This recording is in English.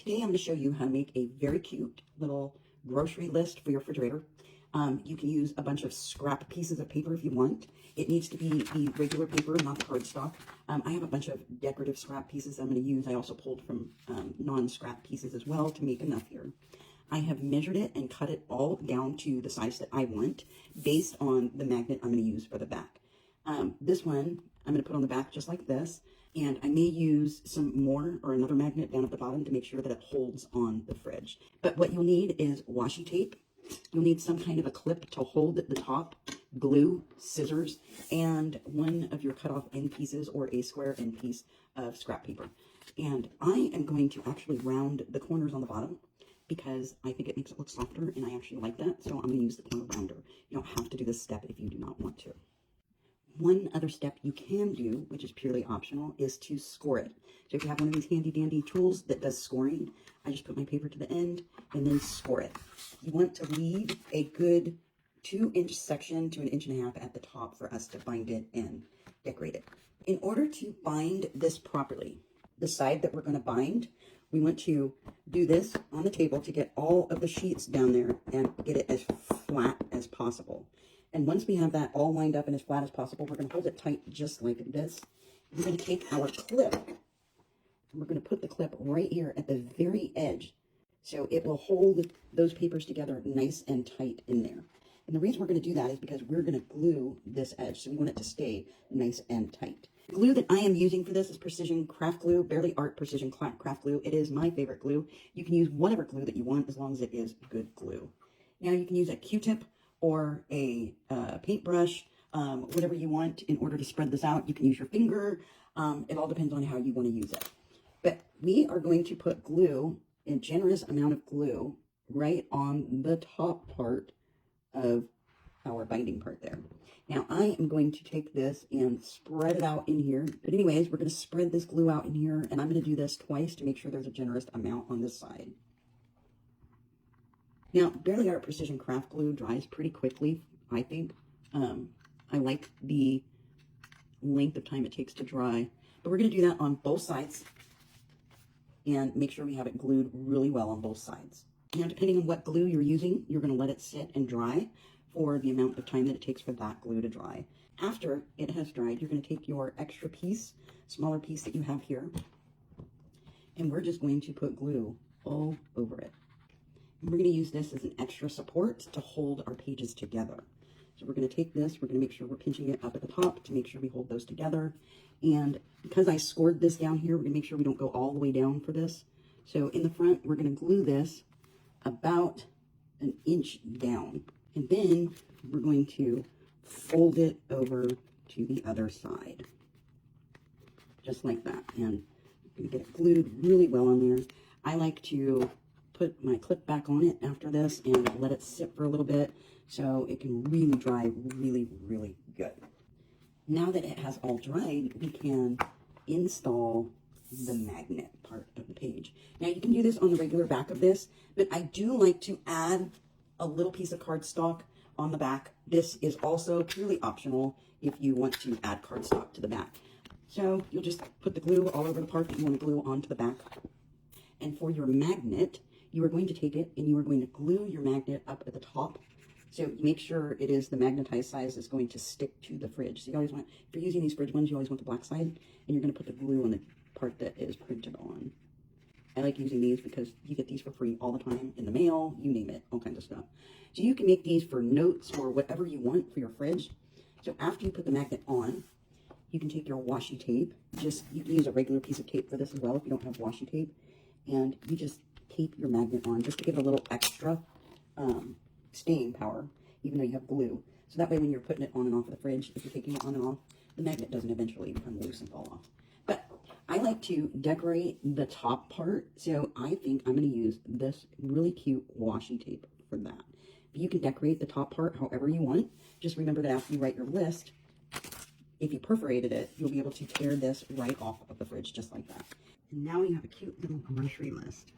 Today I'm going to show you how to make a very cute little grocery list for your refrigerator. You can use a bunch of scrap pieces of paper if you want. It needs to be the regular paper, not the cardstock. I have a bunch of decorative scrap pieces I'm going to use. I also pulled from non-scrap pieces as well to make enough here. I have measured it and cut it all down to the size that I want based on the magnet I'm going to use for the back. This one I'm going to put on the back just like this, and I may use some more or another magnet down at the bottom to make sure that it holds on the fridge. But what you'll need is washi tape. You'll need some kind of a clip to hold at the top, glue, scissors, and one of your cut off end pieces or a square end piece of scrap paper. And I am going to actually round the corners on the bottom because I think it makes it look softer and I actually like that. So I'm going to use the corner rounder. You don't have to do this step if you do not want to. One other step you can do, which is purely optional, is to score it. So if you have one of these handy dandy tools that does scoring, I just put my paper to the end and then score it. You want to leave a good 2-inch section to 1.5 inches at the top for us to bind it and decorate it. In order to bind this properly, the side that we're going to bind, we want to do this on the table to get all of the sheets down there and get it as flat as possible. And once we have that all lined up and as flat as possible, we're going to hold it tight just like this. We're going to take our clip and we're going to put the clip right here at the very edge so it will hold those papers together nice and tight in there. And the reason we're going to do that is because we're going to glue this edge, so we want it to stay nice and tight. The glue that I am using for this is Precision Craft Glue, Barely Art Precision Craft Glue. It is my favorite glue. You can use whatever glue that you want as long as it is good glue. Now you can use a Q-tip or a paintbrush, whatever you want in order to spread this out. You can use your finger. It all depends on how you want to use it. But we are going to put glue, a generous amount of glue, right on the top part of our binding part there. Now I am going to take this and spread it out in here. But anyways, we're going to spread this glue out in here, and I'm going to do this twice to make sure there's a generous amount on this side. Now, Barely Art Precision Craft Glue dries pretty quickly, I think. I like the length of time it takes to dry. But we're going to do that on both sides and make sure we have it glued really well on both sides. Now, depending on what glue you're using, you're going to let it sit and dry for the amount of time that it takes for that glue to dry. After it has dried, you're going to take your extra piece, smaller piece that you have here, and we're just going to put glue all over it. And we're going to use this as an extra support to hold our pages together. So we're going to take this, we're going to make sure we're pinching it up at the top to make sure we hold those together. And because I scored this down here, we're going to make sure we don't go all the way down for this. So in the front, we're going to glue this about 1 inch down. And then we're going to fold it over to the other side. Just like that. And I'm going to get it glued really well on there. I like to put my clip back on it after this and let it sit for a little bit so it can really dry really, really good. Now that it has all dried, we can install the magnet part of the page. Now you can do this on the regular back of this, but I do like to add a little piece of cardstock on the back. This is also purely optional if you want to add cardstock to the back. So you'll just put the glue all over the part that you want to glue onto the back. And for your magnet, you are going to take it and you are going to glue your magnet up at the top. So make sure it is the magnetized size that's going to stick to the fridge. So you always want, if you're using these fridge ones, you always want the black side, and you're going to put the glue on the part that is printed on. I like using these because you get these for free all the time in the mail, you name it, all kinds of stuff. So you can make these for notes or whatever you want for your fridge. So after you put the magnet on, you can take your washi tape. You can use a regular piece of tape for this as well if you don't have washi tape. And you just tape your magnet on just to give it a little extra staying power, even though you have glue. So that way when you're putting it on and off of the fridge, if you're taking it on and off, the magnet doesn't eventually become loose and fall off. But I like to decorate the top part, so I think I'm going to use this really cute washi tape for that. But you can decorate the top part however you want. Just remember that after you write your list, if you perforated it, you'll be able to tear this right off of the fridge just like that. And now you have a cute little grocery list.